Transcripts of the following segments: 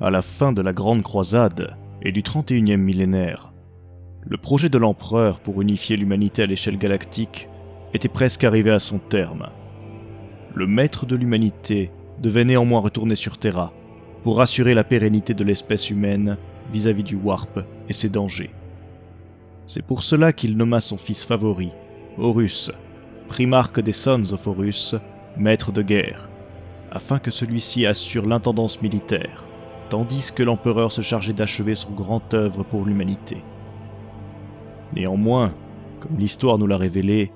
À la fin de la Grande Croisade et du 31e millénaire, le projet de l'Empereur pour unifier l'humanité à l'échelle galactique était presque arrivé à son terme. Le maître de l'humanité devait néanmoins retourner sur Terra pour assurer la pérennité de l'espèce humaine vis-à-vis du Warp et ses dangers. C'est pour cela qu'il nomma son fils favori, Horus, primarque des Sons of Horus, maître de guerre, afin que celui-ci assure l'intendance militaire, tandis que l'empereur se chargeait d'achever son grand œuvre pour l'humanité. Néanmoins, comme l'histoire nous l'a révélé,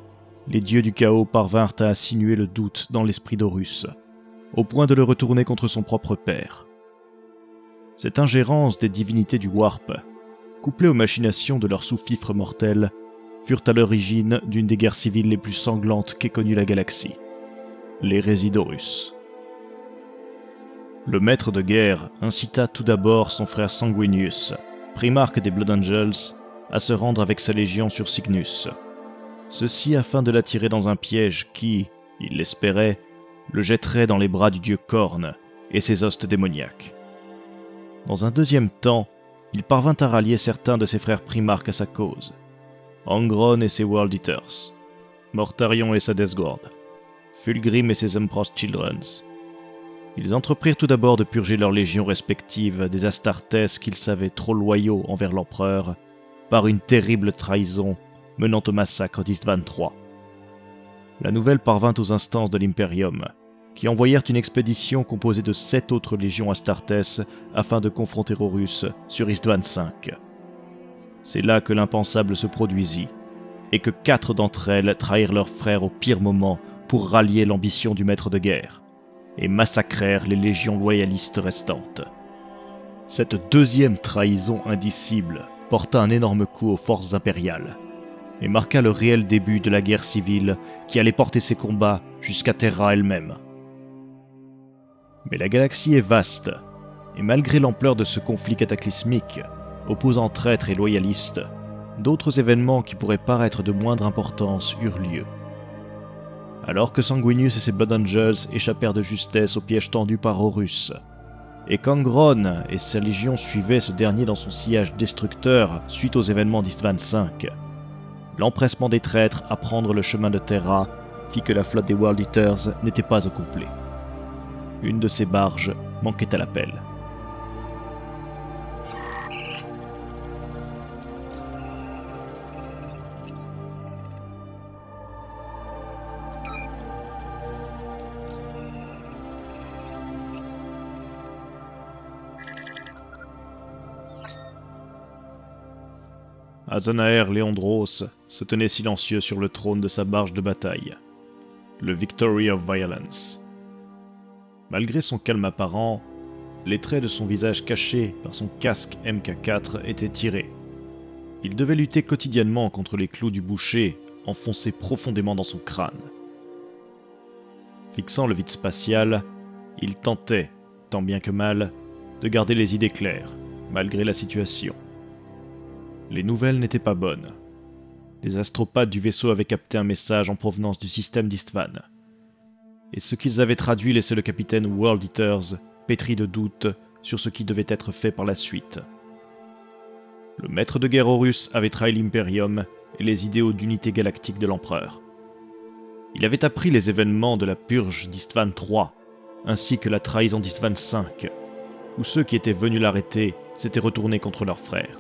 les dieux du chaos parvinrent à insinuer le doute dans l'esprit d'Horus, au point de le retourner contre son propre père. Cette ingérence des divinités du Warp, couplée aux machinations de leurs sous-fifres mortels, furent à l'origine d'une des guerres civiles les plus sanglantes qu'ait connue la galaxie, l'hérésie d'Horus. Le maître de guerre incita tout d'abord son frère Sanguinius, primarque des Blood Angels, à se rendre avec sa légion sur Cygnus. Ceci afin de l'attirer dans un piège qui, il l'espérait, le jetterait dans les bras du dieu Khorne et ses hostes démoniaques. Dans un deuxième temps, il parvint à rallier certains de ses frères primarques à sa cause, Angron et ses World Eaters, Mortarion et sa Death Guard, Fulgrim et ses Emperor's Children. Ils entreprirent tout d'abord de purger leurs légions respectives des Astartes qu'ils savaient trop loyaux envers l'empereur, par une terrible trahison menant au massacre d'Istvan III. La nouvelle parvint aux instances de l'Imperium, qui envoyèrent une expédition composée de 7 autres légions Astartes afin de confronter Horus sur Istvan V. C'est là que l'impensable se produisit, et que 4 d'entre elles trahirent leurs frères au pire moment pour rallier l'ambition du maître de guerre, et massacrèrent les légions loyalistes restantes. Cette deuxième trahison indicible porta un énorme coup aux forces impériales, et marqua le réel début de la guerre civile qui allait porter ses combats jusqu'à Terra elle-même. Mais la galaxie est vaste, et malgré l'ampleur de ce conflit cataclysmique, opposant traîtres et loyalistes, d'autres événements qui pourraient paraître de moindre importance eurent lieu. Alors que Sanguinius et ses Blood Angels échappèrent de justesse au piège tendu par Horus, et qu'Angron et sa légion suivaient ce dernier dans son sillage destructeur suite aux événements d'Istvan V, l'empressement des traîtres à prendre le chemin de Terra fit que la flotte des World Eaters n'était pas au complet. Une de ses barges manquait à l'appel. Azanaer Leondros se tenait silencieux sur le trône de sa barge de bataille, le Victory of Violence. Malgré son calme apparent, les traits de son visage caché par son casque MK4 étaient tirés. Il devait lutter quotidiennement contre les clous du boucher enfoncés profondément dans son crâne. Fixant le vide spatial, il tentait, tant bien que mal, de garder les idées claires, malgré la situation. Les nouvelles n'étaient pas bonnes. Les astropathes du vaisseau avaient capté un message en provenance du système d'Istvan. Et ce qu'ils avaient traduit laissait le capitaine World Eaters pétri de doutes sur ce qui devait être fait par la suite. Le maître de guerre Horus avait trahi l'Imperium et les idéaux d'unité galactique de l'Empereur. Il avait appris les événements de la purge d'Istvan III, ainsi que la trahison d'Istvan V, où ceux qui étaient venus l'arrêter s'étaient retournés contre leurs frères.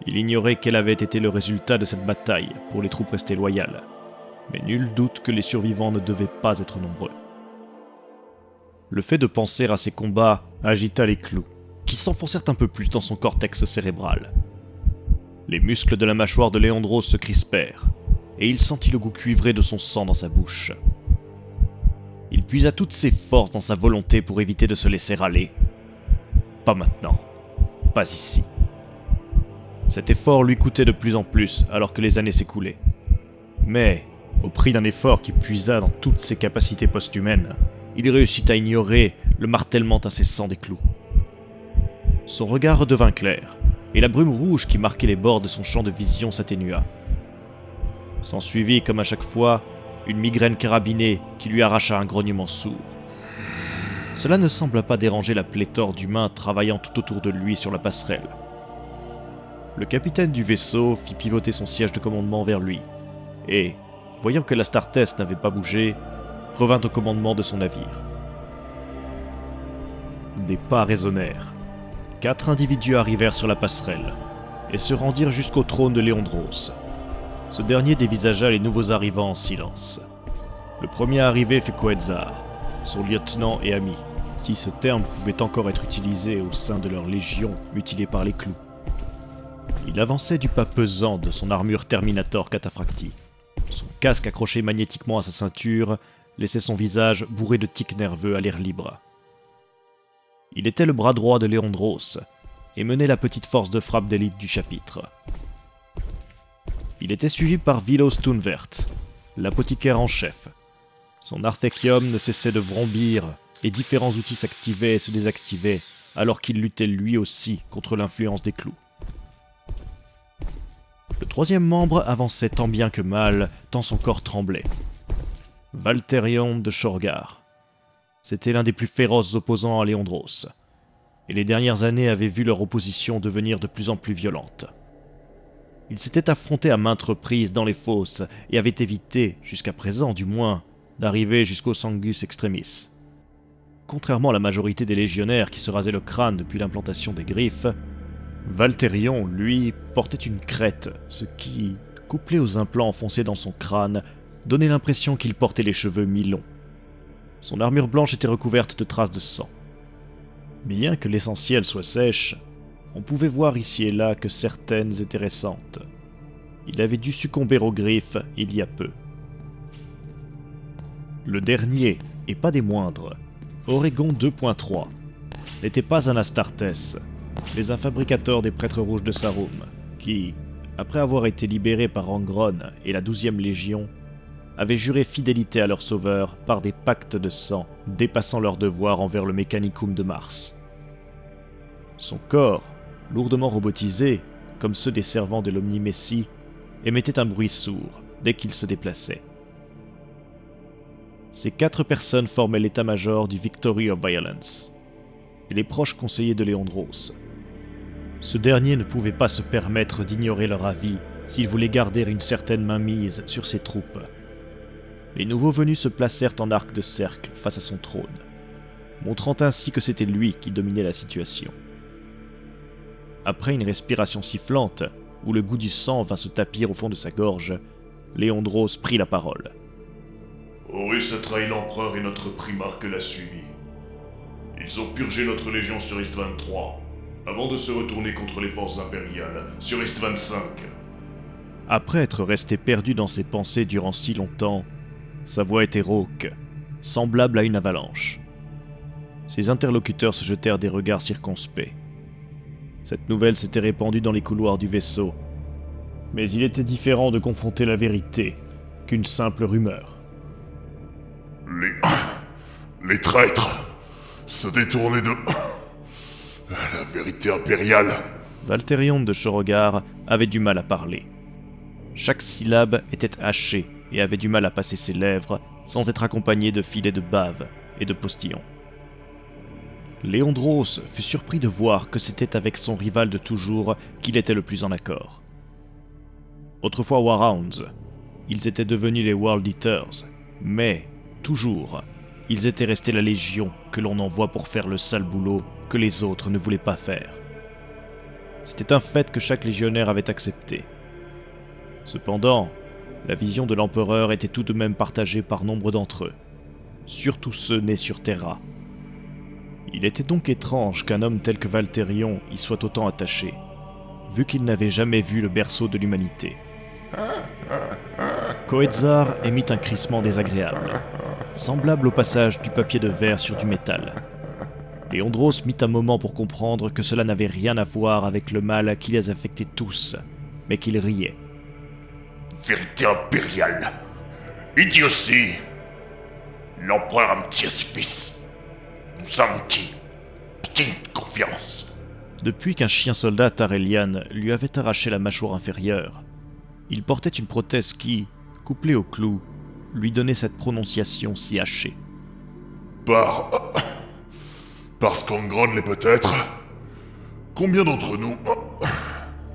Il ignorait quel avait été le résultat de cette bataille pour les troupes restées loyales, mais nul doute que les survivants ne devaient pas être nombreux. Le fait de penser à ces combats agita les clous, qui s'enfoncèrent un peu plus dans son cortex cérébral. Les muscles de la mâchoire de Leondros se crispèrent, et il sentit le goût cuivré de son sang dans sa bouche. Il puisa toutes ses forces dans sa volonté pour éviter de se laisser aller. Pas maintenant, pas ici. Cet effort lui coûtait de plus en plus alors que les années s'écoulaient. Mais, au prix d'un effort qui puisa dans toutes ses capacités posthumaines, il réussit à ignorer le martèlement incessant des clous. Son regard redevint clair, et la brume rouge qui marquait les bords de son champ de vision s'atténua. S'ensuivit, comme à chaque fois, une migraine carabinée qui lui arracha un grognement sourd. Cela ne sembla pas déranger la pléthore d'humains travaillant tout autour de lui sur la passerelle. Le capitaine du vaisseau fit pivoter son siège de commandement vers lui, et, voyant que l'Astartes n'avait pas bougé, revint au commandement de son navire. Des pas résonnèrent. 4 individus arrivèrent sur la passerelle, et se rendirent jusqu'au trône de Léandros. Ce dernier dévisagea les nouveaux arrivants en silence. Le premier arrivé fut Coetzar, son lieutenant et ami, si ce terme pouvait encore être utilisé au sein de leur légion mutilée par les clous. Il avançait du pas pesant de son armure Terminator cataphracti. Son casque accroché magnétiquement à sa ceinture laissait son visage bourré de tics nerveux à l'air libre. Il était le bras droit de Léandros et menait la petite force de frappe d'élite du chapitre. Il était suivi par Vilos Tunvert, l'apothicaire en chef. Son arthécium ne cessait de vrombir et différents outils s'activaient et se désactivaient alors qu'il luttait lui aussi contre l'influence des clous. Le troisième membre avançait tant bien que mal, tant son corps tremblait. Valterion de Shorgar. C'était l'un des plus féroces opposants à Léandros, et les dernières années avaient vu leur opposition devenir de plus en plus violente. Ils s'étaient affrontés à maintes reprises dans les fosses et avaient évité, jusqu'à présent du moins, d'arriver jusqu'au Sangus Extremis. Contrairement à la majorité des légionnaires qui se rasaient le crâne depuis l'implantation des griffes, Valterion, lui, portait une crête, ce qui, couplé aux implants enfoncés dans son crâne, donnait l'impression qu'il portait les cheveux mi-longs. Son armure blanche était recouverte de traces de sang. Bien que l'essentiel soit sèche, on pouvait voir ici et là que certaines étaient récentes. Il avait dû succomber aux griffes il y a peu. Le dernier, et pas des moindres, Oregon 2.3, n'était pas un Astartes, mais un fabricateur des prêtres rouges de Sarum, qui, après avoir été libéré par Angron et la 12e Légion, avait juré fidélité à leur sauveur par des pactes de sang dépassant leurs devoirs envers le Mechanicum de Mars. Son corps, lourdement robotisé, comme ceux des servants de l'Omni-Messie, émettait un bruit sourd dès qu'il se déplaçait. Ces 4 personnes formaient l'état-major du Victory of Violence, et les proches conseillers de Léandros. Ce dernier ne pouvait pas se permettre d'ignorer leur avis s'il voulait garder une certaine mainmise sur ses troupes. Les nouveaux venus se placèrent en arc de cercle face à son trône, montrant ainsi que c'était lui qui dominait la situation. Après une respiration sifflante, où le goût du sang vint se tapir au fond de sa gorge, Léandros prit la parole. Horus a trahi l'empereur et notre primarque l'a suivi. Ils ont purgé notre légion sur Istvan 3, avant de se retourner contre les forces impériales sur Istvan 5. Après être resté perdu dans ses pensées durant si longtemps, sa voix était rauque, semblable à une avalanche. Ses interlocuteurs se jetèrent des regards circonspects. Cette nouvelle s'était répandue dans les couloirs du vaisseau, mais il était différent de confronter la vérité qu'une simple rumeur. Les traîtres se détournaient de la vérité impériale. Valterion de Shorogar avait du mal à parler. Chaque syllabe était hachée et avait du mal à passer ses lèvres sans être accompagnée de filets de bave et de postillons. Léandros fut surpris de voir que c'était avec son rival de toujours qu'il était le plus en accord. Autrefois Warhounds, ils étaient devenus les World Eaters, mais, toujours, ils étaient restés la légion que l'on envoie pour faire le sale boulot que les autres ne voulaient pas faire. C'était un fait que chaque légionnaire avait accepté. Cependant, la vision de l'empereur était tout de même partagée par nombre d'entre eux, surtout ceux nés sur Terra. Il était donc étrange qu'un homme tel que Valterion y soit autant attaché, vu qu'il n'avait jamais vu le berceau de l'humanité. Coetzar émit un crissement désagréable, semblable au passage du papier de verre sur du métal. Léandros mit un moment pour comprendre que cela n'avait rien à voir avec le mal qui les affectait tous, mais qu'il riait. Vérité impériale. Idiotie. L'empereur a menti à ce fils. Nous a menti. Petite confiance. Depuis qu'un chien-soldat Tarelian lui avait arraché la mâchoire inférieure, il portait une prothèse qui, couplée au clou, lui donnait cette prononciation si hachée. Par Parce qu'Angron l'est peut-être. Combien d'entre nous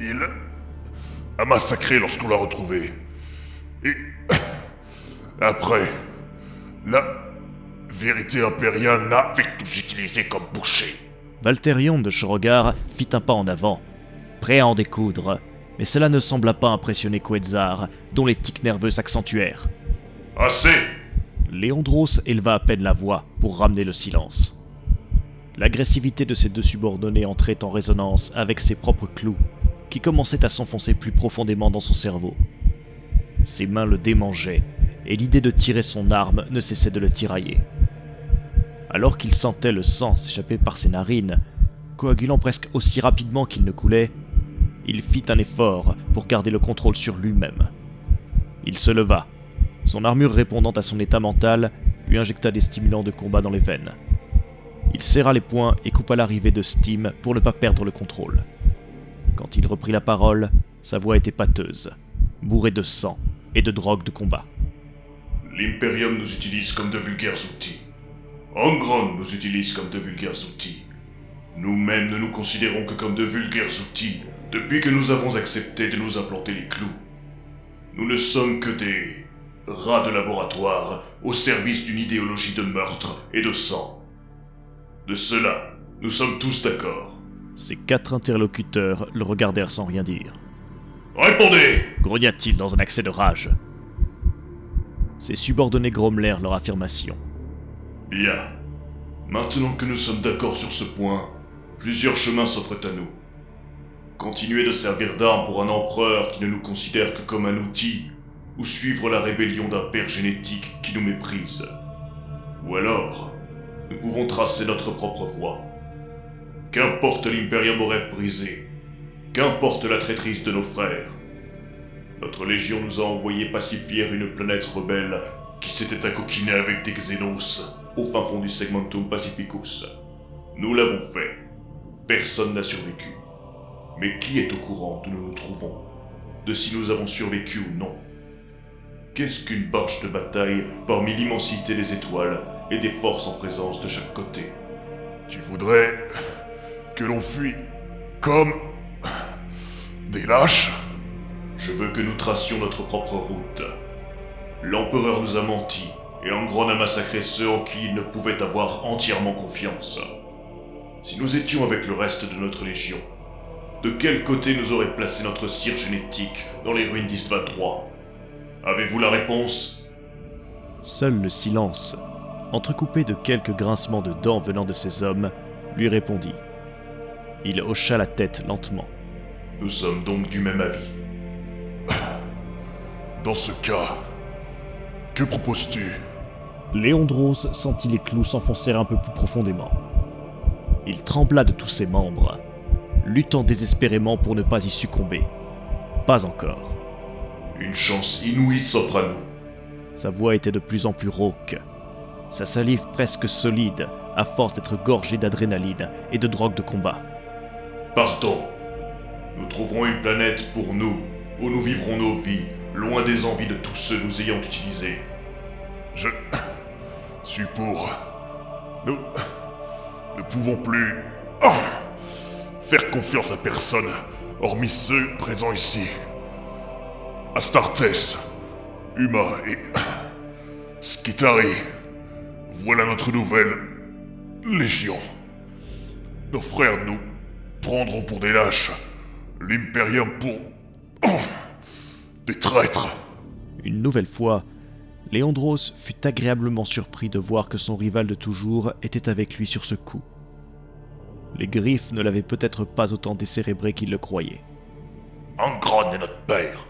il a massacré lorsqu'on l'a retrouvé? Et après, la vérité impériale n'a fait tout utiliser comme boucher. Valterion de Shrogar fit un pas en avant, prêt à en découdre, mais cela ne sembla pas impressionner Quetzar, dont les tics nerveux s'accentuèrent. Assez! Léondros éleva à peine la voix pour ramener le silence. L'agressivité de ses deux subordonnés entrait en résonance avec ses propres clous, qui commençaient à s'enfoncer plus profondément dans son cerveau. Ses mains le démangeaient, et l'idée de tirer son arme ne cessait de le tirailler. Alors qu'il sentait le sang s'échapper par ses narines, coagulant presque aussi rapidement qu'il ne coulait, il fit un effort pour garder le contrôle sur lui-même. Il se leva. Son armure répondant à son état mental lui injecta des stimulants de combat dans les veines. Il serra les poings et coupa l'arrivée de Steam pour ne pas perdre le contrôle. Quand il reprit la parole, sa voix était pâteuse, bourrée de sang et de drogue de combat. L'Imperium nous utilise comme de vulgaires outils. Angron nous utilise comme de vulgaires outils. Nous-mêmes ne nous considérons que comme de vulgaires outils depuis que nous avons accepté de nous implanter les clous. Nous ne sommes que des rats de laboratoire au service d'une idéologie de meurtre et de sang. De cela, nous sommes tous d'accord. Ses 4 interlocuteurs le regardèrent sans rien dire. Répondez! Grogna-t-il dans un accès de rage. Ses subordonnés grommelèrent leur affirmation. Bien. Maintenant que nous sommes d'accord sur ce point, plusieurs chemins s'offrent à nous. Continuer de servir d'arme pour un empereur qui ne nous considère que comme un outil, ou suivre la rébellion d'un père génétique qui nous méprise. Ou alors, nous pouvons tracer notre propre voie. Qu'importe l'Imperium aux rêves brisés, qu'importe la traîtrise de nos frères, notre légion nous a envoyé pacifier une planète rebelle qui s'était accoquinée avec des Xenos au fin fond du Segmentum Pacificus. Nous l'avons fait. Personne n'a survécu. Mais qui est au courant d'où nous nous trouvons? De si nous avons survécu ou non? Qu'est-ce qu'une barge de bataille parmi l'immensité des étoiles et des forces en présence de chaque côté? Tu voudrais que l'on fuit comme des lâches? Je veux que nous tracions notre propre route. L'empereur nous a menti, et Angron a massacré ceux en qui il ne pouvait avoir entièrement confiance. Si nous étions avec le reste de notre légion, de quel côté nous aurait placé notre cire génétique dans les ruines d'Istvan III? Avez-vous la réponse? Seul le silence, entrecoupé de quelques grincements de dents venant de ces hommes, lui répondit. Il hocha la tête lentement. Nous sommes donc du même avis. Dans ce cas, que proposes-tu? Léondros sentit les clous s'enfoncer un peu plus profondément. Il trembla de tous ses membres, luttant désespérément pour ne pas y succomber. Pas encore. Une chance inouïe s'offre à nous. Sa voix était de plus en plus rauque. Sa salive presque solide, à force d'être gorgée d'adrénaline et de drogue de combat. Partons. Nous trouverons une planète pour nous, où nous vivrons nos vies, loin des envies de tous ceux nous ayant utilisés. Je suis pour. Nous ne pouvons plus faire confiance à personne, hormis ceux présents ici. Astartes, Uma et Skitari, voilà notre nouvelle légion. Nos frères nous prendront pour des lâches, l'Imperium pour des traîtres. Une nouvelle fois, Léondros fut agréablement surpris de voir que son rival de toujours était avec lui sur ce coup. Les griffes ne l'avaient peut-être pas autant décérébré qu'il le croyait. Angron est notre père.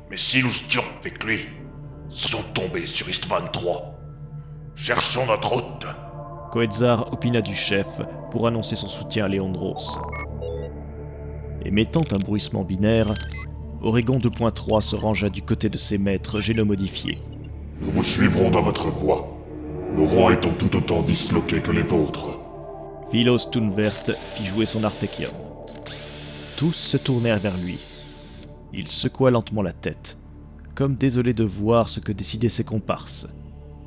Mais si nous étions avec lui, serions tombés sur Istvan III. Cherchons notre route. Quetzar opina du chef pour annoncer son soutien à Léondros. Émettant un bruissement binaire, Oregon 2.3 se rangea du côté de ses maîtres génomodifiés. Nous vous suivrons dans votre voie, nos rangs étant tout autant disloqués que les vôtres. Philos Tunvert fit jouer son Artekium. Tous se tournèrent vers lui. Il secoua lentement la tête, comme désolé de voir ce que décidaient ses comparses.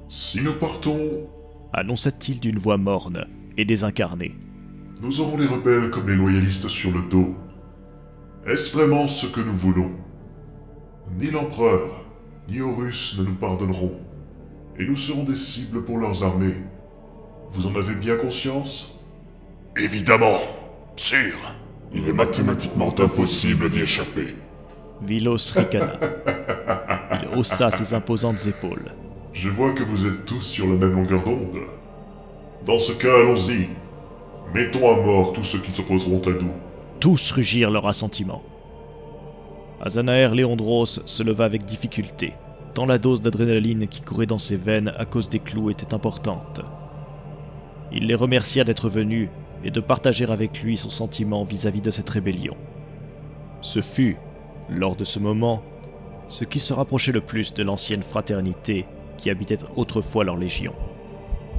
Si nous partons... Annonça-t-il d'une voix morne. et désincarné. Nous aurons les rebelles comme les loyalistes sur le dos. Est-ce vraiment ce que nous voulons? Ni l'empereur, ni Horus ne nous pardonneront, et nous serons des cibles pour leurs armées. Vous en avez bien conscience? Évidemment, sûr. Il est mathématiquement impossible d'y échapper. Vilos ricana. Il haussa ses imposantes épaules. Je vois que vous êtes tous sur la même longueur d'onde. Dans ce cas, allons-y. Mettons à mort tous ceux qui s'opposeront à nous. Tous rugirent leur assentiment. Azanaer Léondros se leva avec difficulté, tant la dose d'adrénaline qui courait dans ses veines à cause des clous était importante. Il les remercia d'être venus et de partager avec lui son sentiment vis-à-vis de cette rébellion. Ce fut, lors de ce moment, ce qui se rapprochait le plus de l'ancienne fraternité qui habitait autrefois leur légion.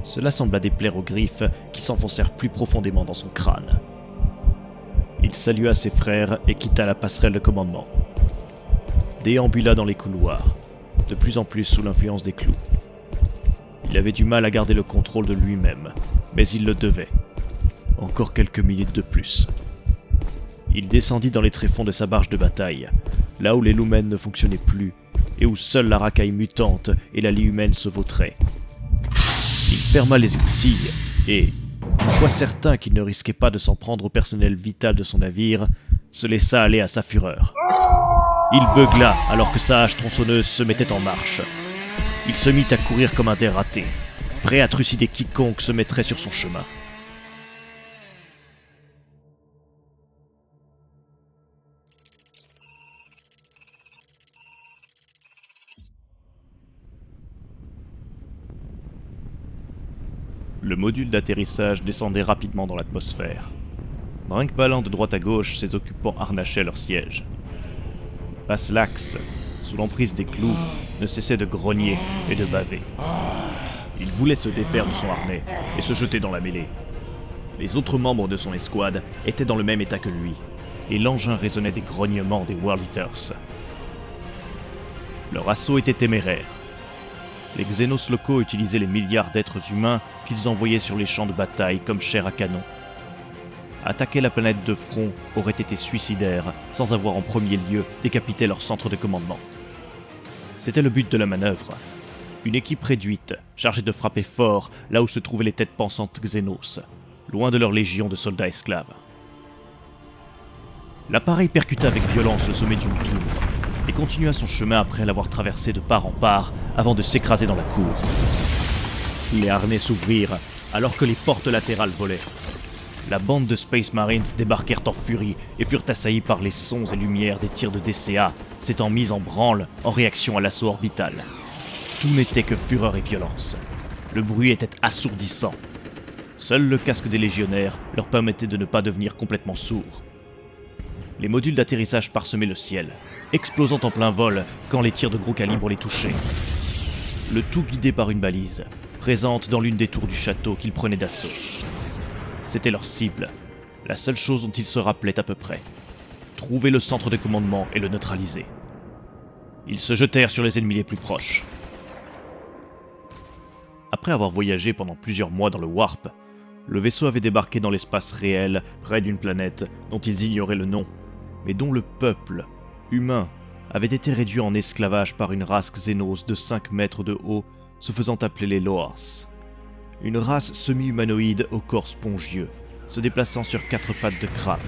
Cela sembla déplaire aux griffes qui s'enfoncèrent plus profondément dans son crâne. Il salua ses frères et quitta la passerelle de commandement. Déambula dans les couloirs, de plus en plus sous l'influence des clous. Il avait du mal à garder le contrôle de lui-même, mais il le devait. Encore quelques minutes de plus. Il descendit dans les tréfonds de sa barge de bataille, là où les lumens ne fonctionnaient plus, et où seule la racaille mutante et la lie humaine se vautraient. Il ferma les écoutilles, et, une fois certain qu'il ne risquait pas de s'en prendre au personnel vital de son navire, se laissa aller à sa fureur. Il beugla alors que sa hache tronçonneuse se mettait en marche. Il se mit à courir comme un dératé, prêt à trucider quiconque se mettrait sur son chemin. Le module d'atterrissage descendait rapidement dans l'atmosphère. Brinque-ballant de droite à gauche, ses occupants harnachaient leur siège. Passlax, sous l'emprise des clous, ne cessait de grogner et de baver. Il voulait se défaire de son harnais et se jeter dans la mêlée. Les autres membres de son escouade étaient dans le même état que lui, et l'engin résonnait des grognements des World Eaters. Leur assaut était téméraire. Les Xénos locaux utilisaient les milliards d'êtres humains qu'ils envoyaient sur les champs de bataille comme chair à canon. Attaquer la planète de front aurait été suicidaire, sans avoir en premier lieu décapité leur centre de commandement. C'était le but de la manœuvre. Une équipe réduite, chargée de frapper fort là où se trouvaient les têtes pensantes Xénos, loin de leur légion de soldats esclaves. L'appareil percuta avec violence le sommet d'une tour, et continua son chemin après l'avoir traversé de part en part avant de s'écraser dans la cour. Les harnais s'ouvrirent alors que les portes latérales volaient. La bande de Space Marines débarquèrent en furie et furent assaillis par les sons et lumières des tirs de DCA, s'étant mis en branle en réaction à l'assaut orbital. Tout n'était que fureur et violence. Le bruit était assourdissant. Seul le casque des légionnaires leur permettait de ne pas devenir complètement sourds. Les modules d'atterrissage parsemaient le ciel, explosant en plein vol quand les tirs de gros calibre les touchaient. Le tout guidé par une balise, présente dans l'une des tours du château qu'ils prenaient d'assaut. C'était leur cible, la seule chose dont ils se rappelaient à peu près. Trouver le centre de commandement et le neutraliser. Ils se jetèrent sur les ennemis les plus proches. Après avoir voyagé pendant plusieurs mois dans le Warp, le vaisseau avait débarqué dans l'espace réel, près d'une planète dont ils ignoraient le nom, mais dont le peuple, humain, avait été réduit en esclavage par une race xénos de 5 mètres de haut, se faisant appeler les Loas. Une race semi-humanoïde au corps spongieux, se déplaçant sur 4 pattes de crabe.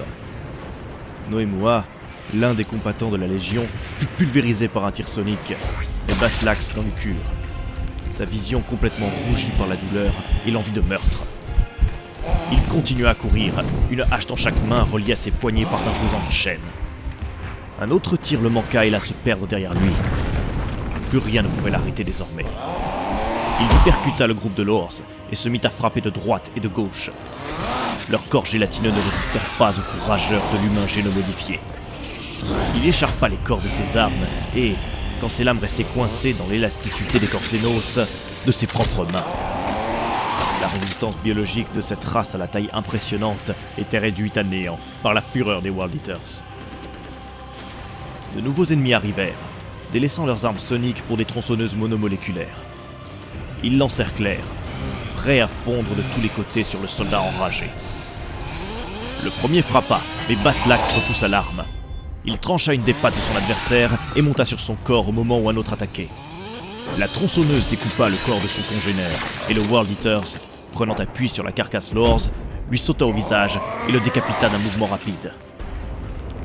Noémoua, l'un des combattants de la Légion, fut pulvérisé par un tir sonique, et Passlax dans le cure. Sa vision complètement rougie par la douleur et l'envie de meurtre. Il continua à courir, une hache dans chaque main reliée à ses poignets par d'imposantes chaînes. Un autre tir le manqua et la se perdre derrière lui. Plus rien ne pouvait l'arrêter désormais. Il percuta le groupe de Loas et se mit à frapper de droite et de gauche. Leurs corps gélatineux ne résistèrent pas au coup rageur de l'humain génomodifié. Il écharpa les corps de ses armes et, quand ses lames restaient coincées dans l'élasticité des corps xénos, de ses propres mains. La résistance biologique de cette race à la taille impressionnante était réduite à néant par la fureur des World Eaters. De nouveaux ennemis arrivèrent, délaissant leurs armes soniques pour des tronçonneuses monomoléculaires. Ils l'encerclèrent, prêt à fondre de tous les côtés sur le soldat enragé. Le premier frappa, mais Baslax repoussa l'arme. Il trancha une des pattes de son adversaire et monta sur son corps au moment où un autre attaquait. La tronçonneuse découpa le corps de son congénère, et le World Eaters, prenant appui sur la carcasse Lors, lui sauta au visage et le décapita d'un mouvement rapide.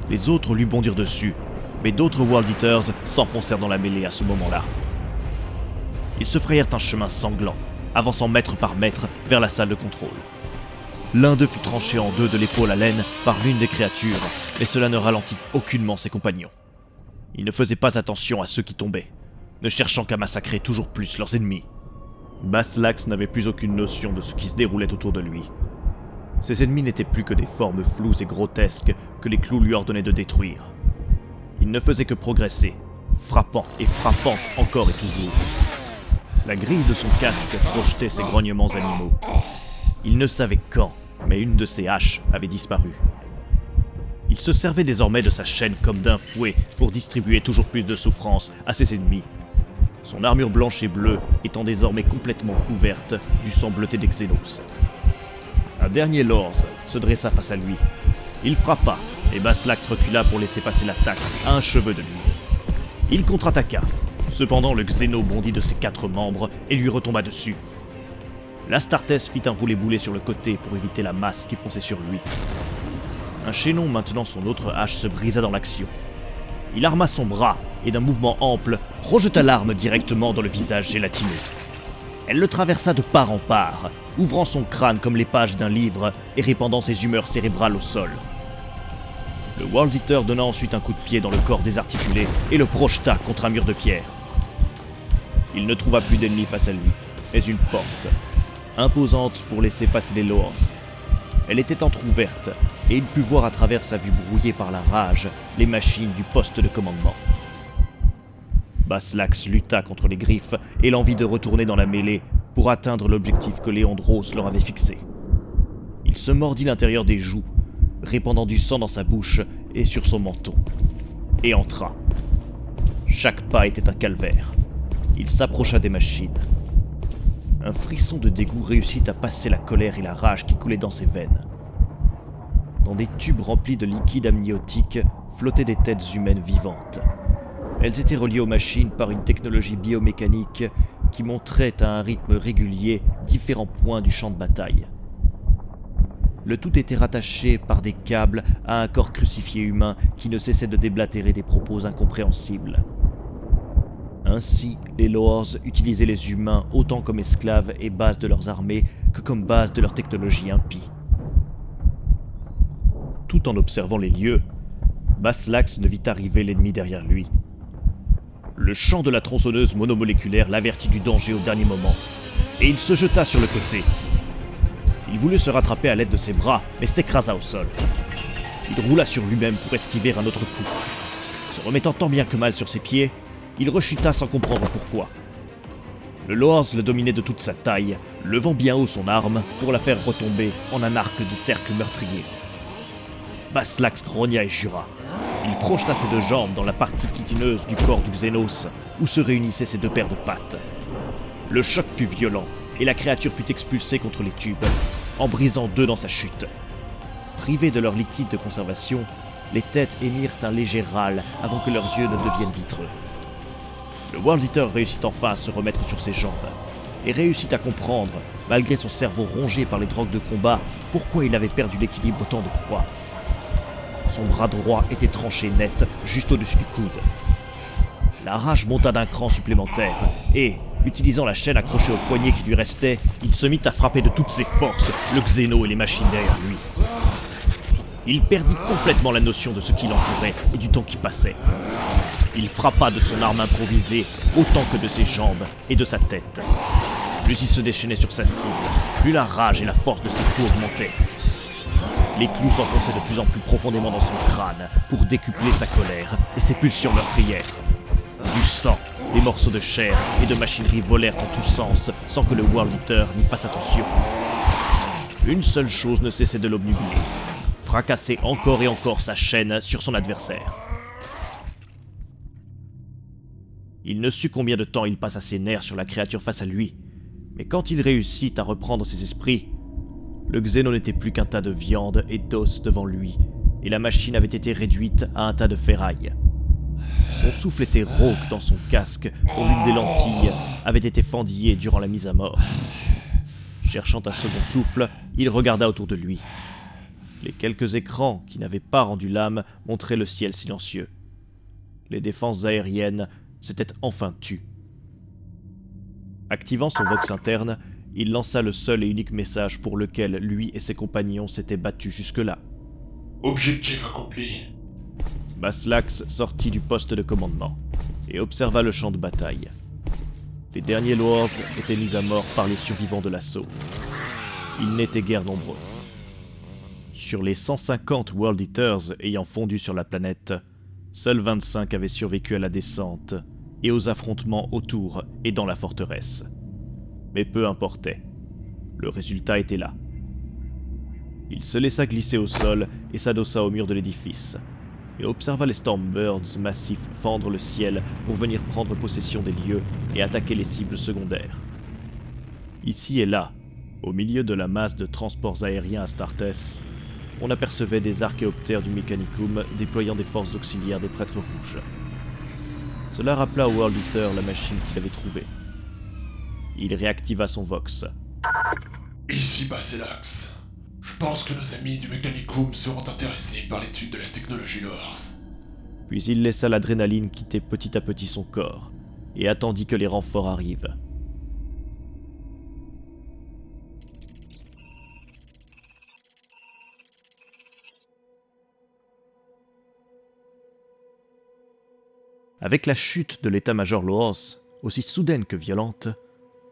Les autres lui bondirent dessus, mais d'autres World Eaters s'enfoncèrent dans la mêlée à ce moment-là. Ils se frayèrent un chemin sanglant, avançant mètre par mètre vers la salle de contrôle. L'un d'eux fut tranché en deux de l'épaule à l'aine par l'une des créatures, mais cela ne ralentit aucunement ses compagnons. Ils ne faisaient pas attention à ceux qui tombaient, ne cherchant qu'à massacrer toujours plus leurs ennemis. Baslax n'avait plus aucune notion de ce qui se déroulait autour de lui. Ses ennemis n'étaient plus que des formes floues et grotesques que les clous lui ordonnaient de détruire. Il ne faisait que progresser, frappant et frappant encore et toujours. La grille de son casque projetait ses grognements animaux. Il ne savait quand, mais une de ses haches avait disparu. Il se servait désormais de sa chaîne comme d'un fouet pour distribuer toujours plus de souffrance à ses ennemis. Son armure blanche et bleue étant désormais complètement couverte du sang bleuté des Xenos. Un dernier Lors se dressa face à lui. Il frappa, et Baslax recula pour laisser passer l'attaque à un cheveu de lui. Il contre-attaqua. Cependant, le Xeno bondit de ses 4 membres et lui retomba dessus. L'Astartes fit un roulé-boulé sur le côté pour éviter la masse qui fonçait sur lui. Un chaînon maintenant son autre hache se brisa dans l'action. Il arma son bras et d'un mouvement ample, rejeta l'arme directement dans le visage gélatineux. Elle le traversa de part en part, ouvrant son crâne comme les pages d'un livre et répandant ses humeurs cérébrales au sol. Le World Eater donna ensuite un coup de pied dans le corps désarticulé et le projeta contre un mur de pierre. Il ne trouva plus d'ennemis face à lui, mais une porte, imposante pour laisser passer les Lors. Elle était entr'ouverte, et il put voir à travers sa vue brouillée par la rage les machines du poste de commandement. Baslax lutta contre les griffes et l'envie de retourner dans la mêlée pour atteindre l'objectif que Léandros leur avait fixé. Il se mordit l'intérieur des joues, répandant du sang dans sa bouche et sur son menton, et entra. Chaque pas était un calvaire. Il s'approcha des machines. Un frisson de dégoût réussit à passer la colère et la rage qui coulaient dans ses veines. Dans des tubes remplis de liquide amniotique flottaient des têtes humaines vivantes. Elles étaient reliées aux machines par une technologie biomécanique qui montrait à un rythme régulier différents points du champ de bataille. Le tout était rattaché par des câbles à un corps crucifié humain qui ne cessait de déblatérer des propos incompréhensibles. Ainsi, les Lors utilisaient les humains autant comme esclaves et base de leurs armées que comme base de leur technologie impie. Tout en observant les lieux, Baslax ne vit arriver l'ennemi derrière lui. Le chant de la tronçonneuse monomoléculaire l'avertit du danger au dernier moment, et il se jeta sur le côté. Il voulut se rattraper à l'aide de ses bras, mais s'écrasa au sol. Il roula sur lui-même pour esquiver un autre coup. Se remettant tant bien que mal sur ses pieds, il rechuta sans comprendre pourquoi. Le Lors le dominait de toute sa taille, levant bien haut son arme pour la faire retomber en un arc de cercle meurtrier. Baslax grogna et jura. Il projeta ses 2 jambes dans la partie chitineuse du corps du Xenos, où se réunissaient ses 2 paires de pattes. Le choc fut violent, et la créature fut expulsée contre les tubes, en brisant 2 dans sa chute. Privés de leur liquide de conservation, les têtes émirent un léger râle avant que leurs yeux ne deviennent vitreux. Le World Eater réussit enfin à se remettre sur ses jambes, et réussit à comprendre, malgré son cerveau rongé par les drogues de combat, pourquoi il avait perdu l'équilibre tant de fois. Son bras droit était tranché net, juste au-dessus du coude. La rage monta d'un cran supplémentaire, et, utilisant la chaîne accrochée au poignet qui lui restait, il se mit à frapper de toutes ses forces le Xeno et les machines derrière lui. Il perdit complètement la notion de ce qui l'entourait et du temps qui passait. Il frappa de son arme improvisée autant que de ses jambes et de sa tête. Plus il se déchaînait sur sa cible, plus la rage et la force de ses coups augmentaient. Les clous s'enfonçaient de plus en plus profondément dans son crâne pour décupler sa colère et ses pulsions meurtrières. Du sang, des morceaux de chair et de machinerie volèrent en tous sens sans que le World Eater n'y fasse attention. Une seule chose ne cessait de l'obnubiler, fracasser encore et encore sa chaîne sur son adversaire. Il ne sut combien de temps il passa ses nerfs sur la créature face à lui, Mais quand il réussit à reprendre ses esprits, le Xéno n'était plus qu'un tas de viande et d'os devant lui, et la machine avait été réduite à un tas de ferraille. Son souffle était rauque dans son casque, dont l'une des lentilles avait été fendillée durant la mise à mort. Cherchant un second souffle, il regarda autour de lui. Les quelques écrans qui n'avaient pas rendu l'âme montraient le ciel silencieux. Les défenses aériennes s'étaient enfin tues. Activant son vox interne, il lança le seul et unique message pour lequel lui et ses compagnons s'étaient battus jusque-là. Objectif accompli. Maslax sortit du poste de commandement et observa le champ de bataille. Les derniers Loors étaient mis à mort par les survivants de l'assaut. Ils n'étaient guère nombreux. Sur les 150 World Eaters ayant fondu sur la planète, seuls 25 avaient survécu à la descente et aux affrontements autour et dans la forteresse. Mais peu importait. Le résultat était là. Il se laissa glisser au sol et s'adossa au mur de l'édifice, et observa les Stormbirds massifs fendre le ciel pour venir prendre possession des lieux et attaquer les cibles secondaires. Ici et là, au milieu de la masse de transports aériens Astartes, on apercevait des archéoptères du Mechanicum déployant des forces auxiliaires des prêtres rouges. Cela rappela au World Eater la machine qu'il avait trouvée. Il réactiva son vox. Ici Maslax. Je pense que nos amis du Mechanicum seront intéressés par l'étude de la technologie Loors. Puis il laissa l'adrénaline quitter petit à petit son corps, et attendit que les renforts arrivent. Avec la chute de l'état-major Loors, aussi soudaine que violente,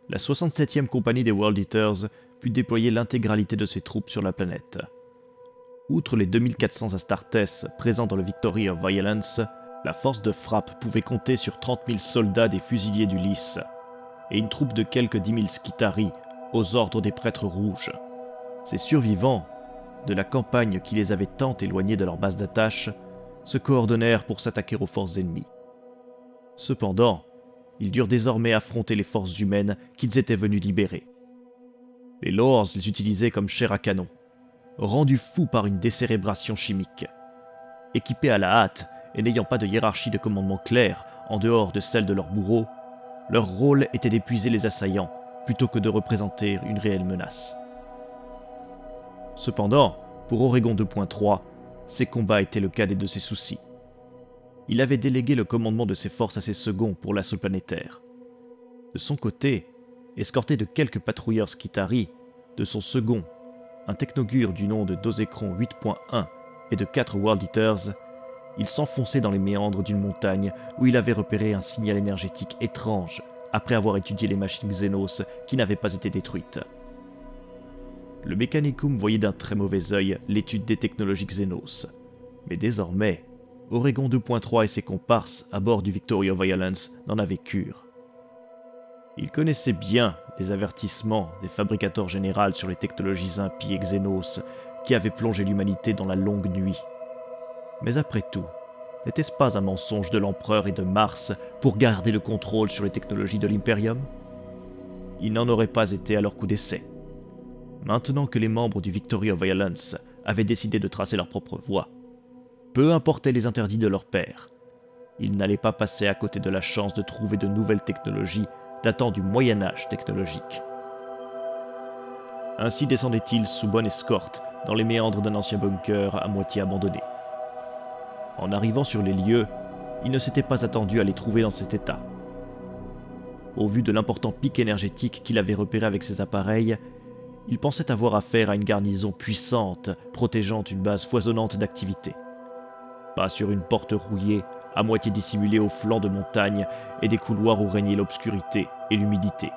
la 67e compagnie des World Eaters put déployer l'intégralité de ses troupes sur la planète. Outre les 2400 Astartes présents dans le Victory of Violence, la force de frappe pouvait compter sur 30 000 soldats des fusiliers du Lys, et une troupe de quelques 10 000 Skitarii aux ordres des prêtres rouges. Ces survivants, de la campagne qui les avait tant éloignés de leur base d'attache, se coordonnèrent pour s'attaquer aux forces ennemies. Cependant, ils durent désormais affronter les forces humaines qu'ils étaient venus libérer. Les Loors les utilisaient comme chair à canon, rendus fous par une décérébration chimique. Équipés à la hâte et n'ayant pas de hiérarchie de commandement claire en dehors de celle de leurs bourreaux, leur rôle était d'épuiser les assaillants plutôt que de représenter une réelle menace. Cependant, pour Oregon 2.3, ces combats étaient le cadet de ses soucis. Il avait délégué le commandement de ses forces à ses seconds pour l'assaut planétaire. De son côté, escorté de quelques patrouilleurs Skitarii, de son second, un technogure du nom de Dosecron 8.1 et de 4 World Eaters, il s'enfonçait dans les méandres d'une montagne où il avait repéré un signal énergétique étrange après avoir étudié les machines Xénos qui n'avaient pas été détruites. Le Mechanicum voyait d'un très mauvais œil l'étude des technologies Xénos, mais désormais, Oregon 2.3 et ses comparses à bord du Victory of Violence n'en avaient cure. Ils connaissaient bien les avertissements des fabricateurs généraux sur les technologies impies et Xénos qui avaient plongé l'humanité dans la longue nuit. Mais après tout, n'était-ce pas un mensonge de l'Empereur et de Mars pour garder le contrôle sur les technologies de l'Imperium? Il n'en aurait pas été à leur coup d'essai. Maintenant que les membres du Victory of Violence avaient décidé de tracer leur propre voie, peu importaient les interdits de leur père, ils n'allaient pas passer à côté de la chance de trouver de nouvelles technologies datant du Moyen-Âge technologique. Ainsi descendaient-ils sous bonne escorte dans les méandres d'un ancien bunker à moitié abandonné. En arrivant sur les lieux, ils ne s'étaient pas attendus à les trouver dans cet état. Au vu de l'important pic énergétique qu'il avait repéré avec ses appareils, ils pensaient avoir affaire à une garnison puissante protégeant une base foisonnante d'activité. Pas sur une porte rouillée, à moitié dissimulée au flanc de montagnes et des couloirs où régnait l'obscurité et l'humidité.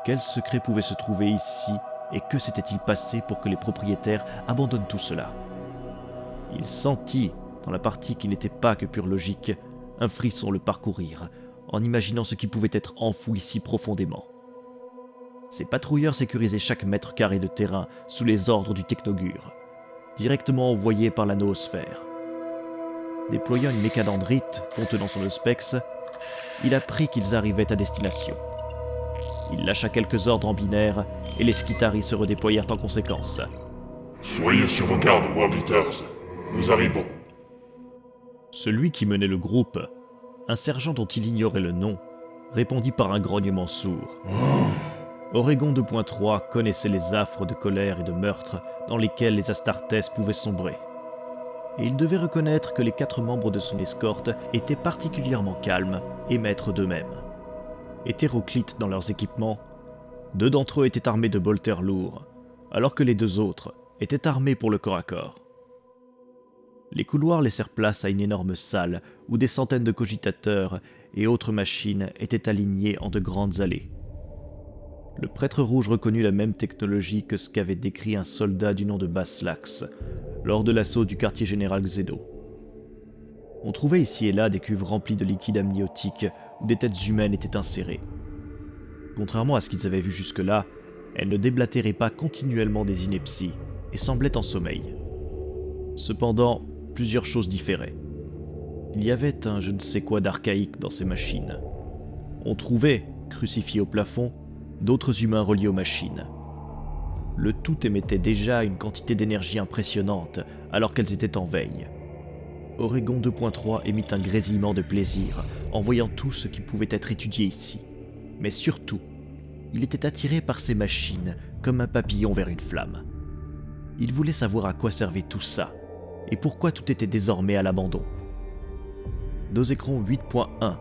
Quel secret pouvait se trouver ici et que s'était-il passé pour que les propriétaires abandonnent tout cela? Il sentit, dans la partie qui n'était pas que pure logique, un frisson le parcourir, en imaginant ce qui pouvait être enfoui si profondément. Ces patrouilleurs sécurisaient chaque mètre carré de terrain sous les ordres du technogure, directement envoyé par la noosphère. Déployant une mécadendrite contenant son Auspex, il apprit qu'ils arrivaient à destination. Il lâcha quelques ordres en binaire, et les Skitarii se redéployèrent en conséquence. Soyez sur vos gardes, World Eaters. Nous arrivons. Celui qui menait le groupe, un sergent dont il ignorait le nom, répondit par un grognement sourd. Oregon 2.3 connaissait les affres de colère et de meurtre dans lesquels les Astartes pouvaient sombrer. Et il devait reconnaître que les 4 membres de son escorte étaient particulièrement calmes et maîtres d'eux-mêmes. Hétéroclites dans leurs équipements, 2 d'entre eux étaient armés de bolters lourds, alors que les 2 autres étaient armés pour le corps à corps. Les couloirs laissèrent place à une énorme salle où des centaines de cogitateurs et autres machines étaient alignées en de grandes allées. Le prêtre rouge reconnut la même technologie que ce qu'avait décrit un soldat du nom de Baslax lors de l'assaut du quartier général Xedo. On trouvait ici et là des cuves remplies de liquide amniotique où des têtes humaines étaient insérées. Contrairement à ce qu'ils avaient vu jusque-là, elles ne déblatéraient pas continuellement des inepties et semblaient en sommeil. Cependant, plusieurs choses différaient. Il y avait un je ne sais quoi d'archaïque dans ces machines. On trouvait, crucifiés au plafond, d'autres humains reliés aux machines. Le tout émettait déjà une quantité d'énergie impressionnante alors qu'elles étaient en veille. Oregon 2.3 émit un grésillement de plaisir en voyant tout ce qui pouvait être étudié ici. Mais surtout, il était attiré par ces machines comme un papillon vers une flamme. Il voulait savoir à quoi servait tout ça et pourquoi tout était désormais à l'abandon. Dozécron 8.1,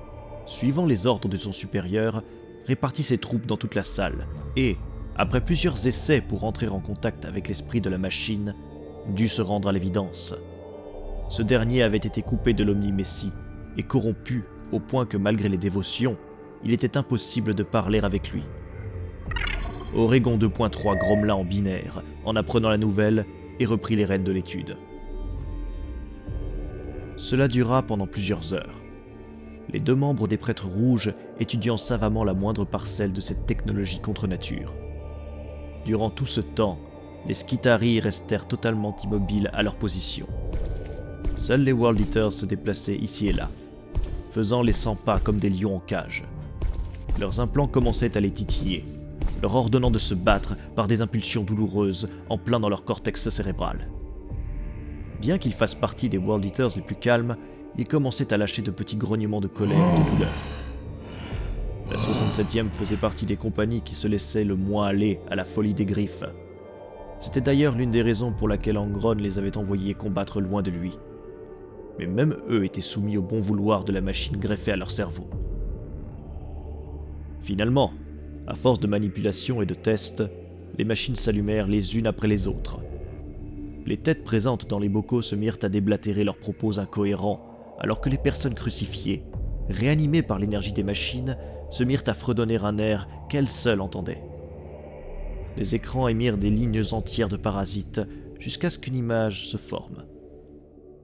suivant les ordres de son supérieur, répartit ses troupes dans toute la salle et, après plusieurs essais pour entrer en contact avec l'esprit de la machine, dut se rendre à l'évidence. Ce dernier avait été coupé de l'Omni-Messie et corrompu au point que malgré les dévotions, il était impossible de parler avec lui. Oregon 2.3 grommela en binaire en apprenant la nouvelle et reprit les rênes de l'étude. Cela dura pendant plusieurs heures. Les 2 membres des prêtres rouges étudiant savamment la moindre parcelle de cette technologie contre nature. Durant tout ce temps, les Skitarii restèrent totalement immobiles à leur position. Seuls les World Eaters se déplaçaient ici et là, faisant les 100 pas comme des lions en cage. Leurs implants commençaient à les titiller, leur ordonnant de se battre par des impulsions douloureuses en plein dans leur cortex cérébral. Bien qu'ils fassent partie des World Eaters les plus calmes, ils commençaient à lâcher de petits grognements de colère et de douleur. La 67e faisait partie des compagnies qui se laissaient le moins aller à la folie des griffes. C'était d'ailleurs l'une des raisons pour laquelle Angron les avait envoyés combattre loin de lui. Mais même eux étaient soumis au bon vouloir de la machine greffée à leur cerveau. Finalement, à force de manipulation et de tests, les machines s'allumèrent les unes après les autres. Les têtes présentes dans les bocaux se mirent à déblatérer leurs propos incohérents, alors que les personnes crucifiées, réanimées par l'énergie des machines, se mirent à fredonner un air qu'elles seules entendaient. Les écrans émirent des lignes entières de parasites jusqu'à ce qu'une image se forme.